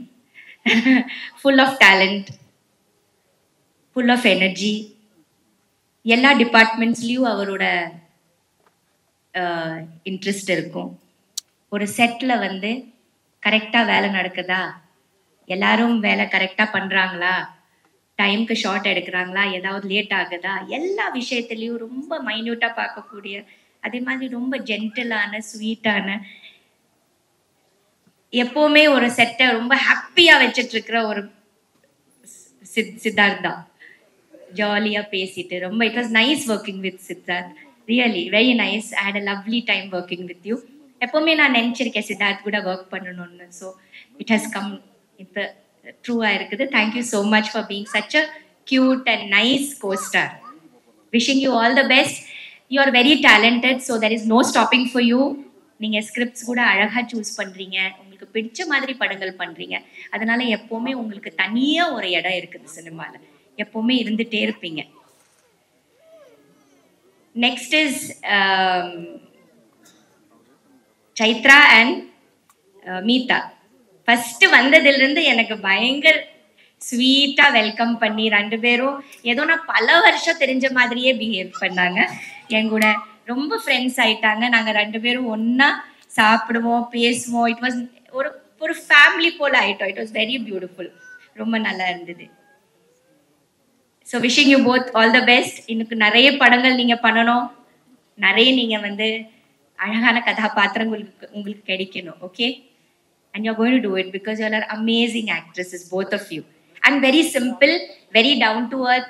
D: Full of talent, full of energy. எல்லா டிபார்ட்மெண்ட்ஸ்லயும் அவரோட இன்ட்ரெஸ்ட் இருக்கும். ஒரு செட்ல கரெக்டா வேலை நடக்குதா, எல்லாரும் வேலை கரெக்டா பண்றாங்களா, டைம்க்கு ஷார்ட் எடுக்கிறாங்களா, ஏதாவது லேட் ஆகுதா, எல்லா விஷயத்துலயும் ரொம்ப மைன்யூட்டா பார்க்கக்கூடிய, அதே மாதிரி ரொம்ப ஜென்டிலான, ஸ்வீட்டான, எப்பவுமே ஒரு செட்டை ரொம்ப ஹாப்பியா வச்சிட்டு இருக்கிற ஒரு சித்தார்த் தான். ஜாலியா பேசிட்டு ரொம்ப it was nice working with Siddharth. Really very nice. I had a lovely time working with you. எப்பவுமே நான் நினைச்சிருக்கேன் சித்தார்த் கூட ஒர்க் பண்ணணும்னு. ஸோ இட் ஹஸ் கம், இப்போ ட்ரூவா இருக்குது. Thank you so much for being such a cute and nice co-star. Wishing you all the best. You are very talented, so there is no stopping for you. நீங்க scripts கூட அழகா choose பண்றீங்க, உங்களுக்கு பிடிச்ச மாதிரி படங்கள் பண்றீங்க. அதனால எப்பவுமே உங்களுக்கு தனியா ஒரு இடம் இருக்குது சினிமால, எப்பவுமே இருந்துட்டே இருப்பீங்க. Next is Chaitra and Meetha. First வந்ததுல இருந்து எனக்கு பயங்கர ஸ்வீட்டா வெல்கம் பண்ணி 2 பேரும் ஏதோ நான் பல வருஷம் தெரிஞ்ச மாதிரியே பிஹேவ் பண்ணாங்க. என் கூட ரொம்ப ஃப்ரெண்ட்ஸ் ஆயிட்டாங்க. நாங்க 2 பேரும் ஒன்னா சாப்பிடுவோம், பேசுவோம். இட் வாஸ் ஒரு ஃபேமிலி போல ஆயிட்டோம். It was very beautiful. ரொம்ப நல்லா இருந்தது. So wishing you both all the best. இன்னும் நிறைய படங்கள் நீங்க பண்ணணும், நிறைய நீங்க வந்து அழகான கதாபாத்திரங்கள் உங்களுக்கு கிடைக்கணும். Okay, and you're going to do it because you are amazing actresses, both of you, and very simple, very down to earth,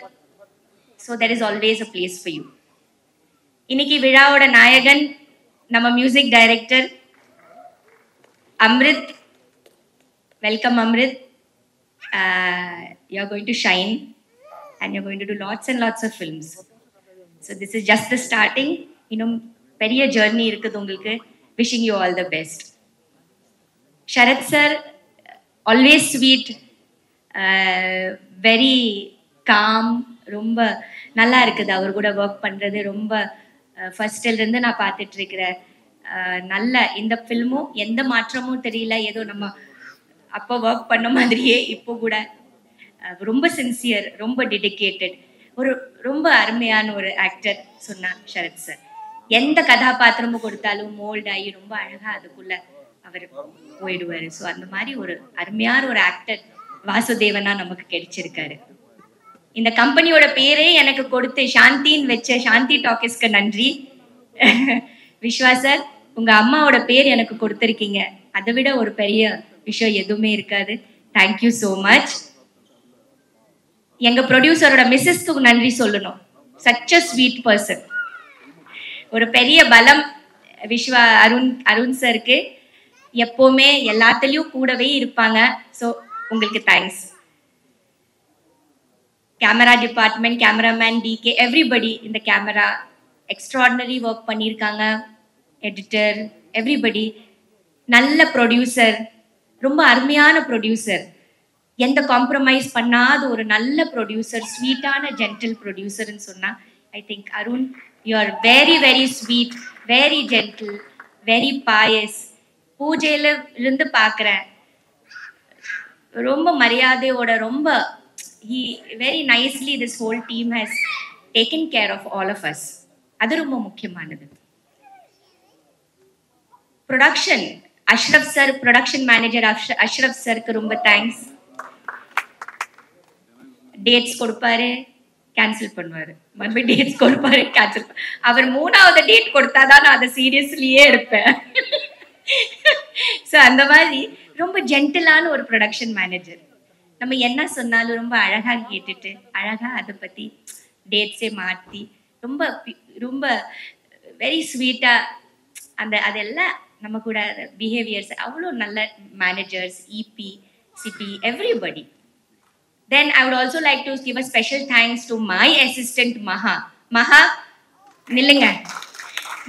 D: so there is always a place for you. இன்னைக்கு விழாவோட நாயகன் நம்ம music director Amrit. Welcome Amrit. You are going to shine and you're going to do lots and lots of films. So this is just the starting. இன்னும் பெரிய journey இருக்குது உங்களுக்கு. Wishing you all the best. Sharath sir, always sweet, very calm. ரொம்ப நல்லா இருக்குது அவர் கூட work பண்ணுறது. ரொம்ப ஃபர்ஸ்ட்லேருந்து நான் பார்த்துட்டு இருக்கிறேன். நல்ல இந்த ஃபில்மும் எந்த மாற்றமும் தெரியல, ஏதோ நம்ம அப்போ ஒர்க் பண்ண மாதிரியே இப்போ கூட ரொம்ப சின்சியர், ரொம்ப டெடிக்கேட்டட், ஒரு ரொம்ப அருமையான ஒரு ஆக்டர் சொன்னார் ஷரத் சார். எந்த கதாபாத்திரமும் கொடுத்தாலும் மோல்ட் ஆகி ரொம்ப அழகா அதுக்குள்ள அவர் போயிடுவாரு. ஸோ அந்த மாதிரி ஒரு அருமையான ஒரு ஆக்டர் வாசுதேவனா நமக்கு கிடைச்சிருக்காரு. இந்த கம்பெனியோட பேரே எனக்கு கொடுத்து சாந்தின்னு வச்ச சாந்தி டாக்கிஸ்க்கு நன்றி. விஸ்வா சார், உங்க அம்மாவோட பேர் எனக்கு கொடுத்துருக்கீங்க, அதை விட ஒரு பெரிய விஷயம் எதுவுமே இருக்காது. Thank you so much. எங்க ப்ரொடியூசரோட மிஸ்ஸஸ்க்கு நன்றி சொல்லணும். Such a sweet person. ஒரு பெரிய பலம் விஸ்வா அருண் சருக்கு. எப்பவுமே எல்லாத்துலயும் கூடவே இருப்பாங்க. ஸோ உங்களுக்கு thanks. Camera department, cameraman DK, everybody இந்த கேமரா எக்ஸ்ட்ராடினரி ஒர்க் பண்ணியிருக்காங்க. Editor, everybody. நல்ல ப்ரொடியூசர், ரொம்ப அருமையான ப்ரொடியூசர், எந்த காம்ப்ரமைஸ் பண்ணாத ஒரு நல்ல ப்ரொடியூசர், ஸ்வீட்டான ஜென்டில் ப்ரொடியூசர்னு சொன்னா I think Arun, you are very very sweet, very gentle, very pious. பூஜையில இருந்து பார்க்குறேன், ரொம்ப மரியாதையோட, ரொம்ப he very nicely this whole team has taken care of all of us. அது ரொம்ப முக்கியமானது. Production Ashraf sir, production manager Ashraf சாருக்கு ரொம்ப தேங்க்ஸ். டேட்ஸ் கொடுப்பாரு, கேன்சல் பண்ணுவாரு, மறுபடியும் டேட்ஸ் கொடுப்பாரு, கேன்சல். அவர் 3வது டேட் கொடுத்தாதான் நான் அதை சீரியஸ்லியே எடுப்பேன். ஸோ அந்த மாதிரி ரொம்ப ஜென்டிலான ஒரு ப்ரொடக்ஷன் மேனேஜர். நம்ம என்ன சொன்னாலும் ரொம்ப அழகா கேட்டுட்டு அழகா அதை பத்தி டேட்ஸே மாற்றி ரொம்ப ரொம்ப வெரி ஸ்வீட்டா அந்த அதெல்லாம் நம்ம கூட பிஹேவியர்ஸ் அவ்வளோ நல்ல managers, EP, CP, everybody. Then I would also like to give a special thanks to my assistant Maha. Maha, நில்லுங்க.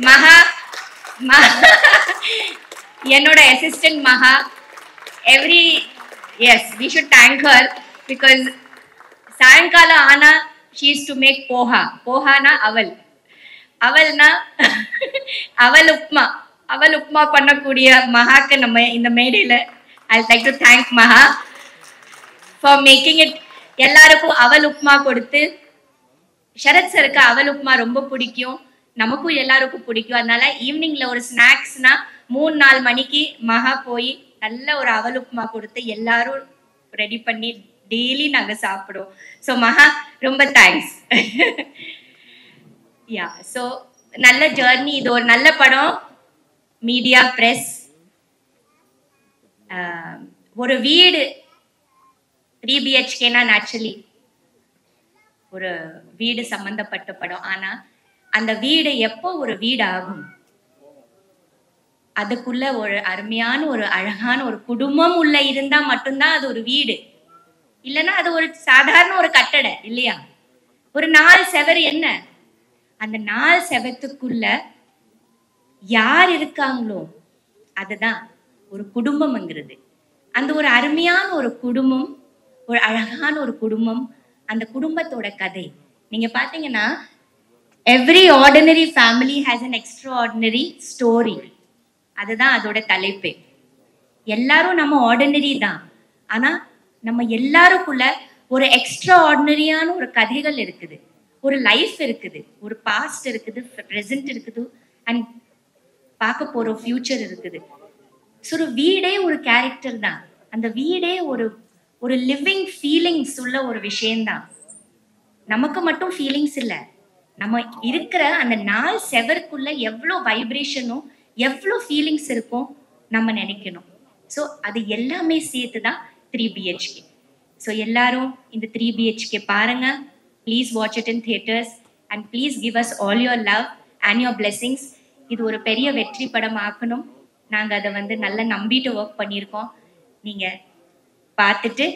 D: Maha, என்னோட assistant Maha. Yes, we should thank her because சாயங்காலம் ஆனா she used to make poha. போஹானா அவல், அவல்னா அவல் உப்மா. அவல் உப்மா பண்ணக்கூடிய மகாக்கு நம்ம இந்த மேடையில I would like to thank Maha for making it. எல்லாருக்கும் அவல் உப்மா கொடுத்து, ஷரத் சருக்கு அவல் உப்மா ரொம்ப பிடிக்கும், நமக்கும் எல்லாருக்கும் பிடிக்கும். அதனால ஈவினிங்ல ஒரு ஸ்நாக்ஸ்னா 3-4 மணிக்கு மகா போய் நல்ல ஒரு அவல் உப்மா கொடுத்து எல்லாரும் ரெடி பண்ணி டெய்லி நாங்க சாப்பிடுவோம். ஸோ மகா ரொம்ப தேங்க்ஸ். யா, ஸோ நல்ல ஜேர்னி. இது ஒரு நல்ல படம். மீடியா, பிரஸ், ஒரு வீடு 3 BHKனா நேச்சுரலி ஒரு வீடு சம்பந்தப்பட்ட படம். ஆனா அந்த வீடு எப்போ ஒரு வீடு ஆகும், அதுக்குள்ள ஒரு அருமையான ஒரு அழகான ஒரு குடும்பம் உள்ள இருந்தா மட்டும்தான் அது ஒரு வீடு. இல்லைன்னா அது ஒரு சாதாரண ஒரு கட்டடை இல்லையா? ஒரு 4 செவர் என்ன, அந்த 4 செவத்துக்குள்ள யார் இருக்காங்களோ அதுதான் ஒரு குடும்பம்ங்கிறது. அந்த ஒரு அருமையான ஒரு குடும்பம், ஒரு அழகான ஒரு குடும்பம், அந்த குடும்பத்தோட கதை. நீங்க பாத்தீங்கன்னா every ordinary family has an extraordinary story. அதுதான் அதோட தலைப்பே. எல்லாரும் நம்ம ஆர்டினரி தான், ஆனா நம்ம எல்லாருக்குள்ள ஒரு எக்ஸ்ட்ரா ஆர்டினரியான ஒரு கதைகள் இருக்குது, ஒரு லைஃப் இருக்குது, ஒரு பாஸ்ட் இருக்குது, ப்ரெசென்ட் இருக்குது, அண்ட் பார்க்க போற ஃபியூச்சர் இருக்குது. ஸோ ஒரு வீடே ஒரு கேரக்டர் தான். அந்த வீடே ஒரு லிவிங் ஃபீலிங்ஸ் உள்ள ஒரு விஷயம்தான். நமக்கு மட்டும் ஃபீலிங்ஸ் இல்லை, நம்ம இருக்கிற அந்த 4 செவருக்குள்ள எவ்வளோ வைப்ரேஷனும் எவ்வளோ ஃபீலிங்ஸ் இருக்கும் நம்ம நினைக்கணும். ஸோ அது எல்லாமே சேர்த்து தான் 3 BHK. ஸோ எல்லாரும் இந்த 3 BHK பாருங்க. Please watch it in theatres and please give us all your love and your blessings. இது ஒரு பெரிய வெற்றி படம் ஆக்கணும். நாங்கள் அதை நல்லா நம்பிட்டு ஒர்க் பண்ணியிருக்கோம். நீங்கள் பார்த்துட்டு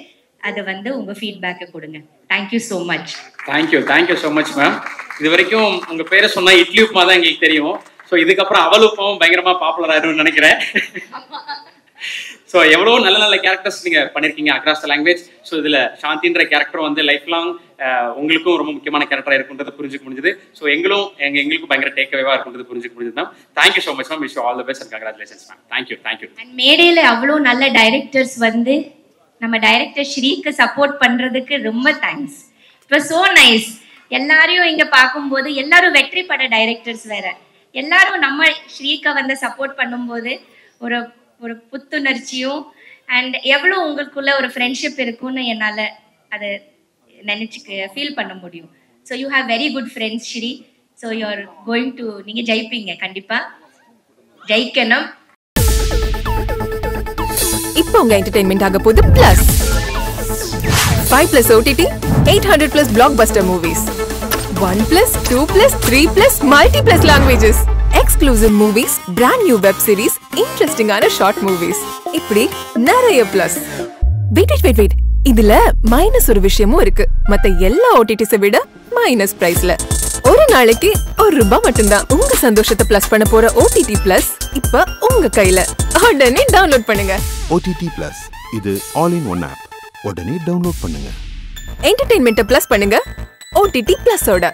D: அதை உங்கள் ஃபீட்பேக்கை கொடுங்க. Thank you so much.
G: Thank you so much ma'am. இது வரைக்கும் உங்கள் பேரை சொன்னால் இட்லி உப்புமா தான் எங்களுக்கு தெரியும். ஸோ இதுக்கப்புறம் அவல் உப்புமாவும் பயங்கரமாக பாப்புலர் ஆகிடும்னு நினைக்கிறேன். ஸோ எவ்வளோ நல்ல நல்ல கேரக்டர்ஸ் நீங்கள் பண்ணியிருக்கீங்க அக்ராஸ் த லாங்குவேஜ். ஸோ இதில் சாந்தின்ற கேரக்டர் லைஃப் லாங் உங்களுக்கும் ரொம்ப முக்கியமான கேரக்டராக இருக்குன்றது புரிஞ்சுக்க முடிஞ்சது. ஸோ எங்களுக்கும் பயங்கர டேக்அவேவாக இருக்குன்றது புரிஞ்சுக்க முடிஞ்சது ma'am. Thank you so much ma'am. Wish you all the best and congratulations ma'am. Thank you.
D: And மேடையில் அவ்வளோ நல்ல டைரக்டர்ஸ் நம்ம டைரக்டர் ஸ்ரீக்கு சப்போர்ட் பண்ணுறதுக்கு ரொம்ப thanks. It was so nice. எல்லாரையும் இங்கே பார்க்கும்போது எல்லாரும் வெற்றி பட டைரக்டர்ஸ் வேற, எல்லாரும் நம்ம ஸ்ரீக்கு சப்போர்ட் பண்ணும்போது ஒரு ஒரு புத்துணர்ச்சியும் அண்ட் எவ்வளோ உங்களுக்குள்ள ஒரு ஃப்ரெண்ட்ஷிப் இருக்குன்னு என்னால் அதை ஃபீல் பண்ண முடியும். So you have very good friends Sri. So you are going to, நீங்கள் ஜெயிப்பீங்க, கண்டிப்பாக ஜெயிக்கணும்.
E: இப்போ உங்க என்டர்டெயின்மெண்ட் ஆக போகுது plus 5+ OTT, 800+ blockbuster movies, 1+, 2+, 3+, multiplex languages, exclusive movies, brand new web series, interesting ஆன short movies, இப்படி நிறைய பிளஸ். வெயிட் இதுல மைனஸ் ஒரு விஷயமும் இருக்கு. மத்த எல்லா OTTs விட மைனஸ் பிரைஸ்ல ஒரு நாளைக்கு ₹1 மட்டும்தான். உங்க சந்தோஷத்தை பிளஸ் பண்ண போற OTT பிளஸ் இப்ப உங்க கையில. உடனே டவுன்லோட் பண்ணுங்க.
F: OTT பிளஸ் இது ஆல் இன் ஒன் ஆப். உடனே டவுன்லோட் பண்ணுங்க.
E: என்டர்டெயின்மெண்ட்டை பிளஸ் பண்ணுங்க OTT பிளஸோட.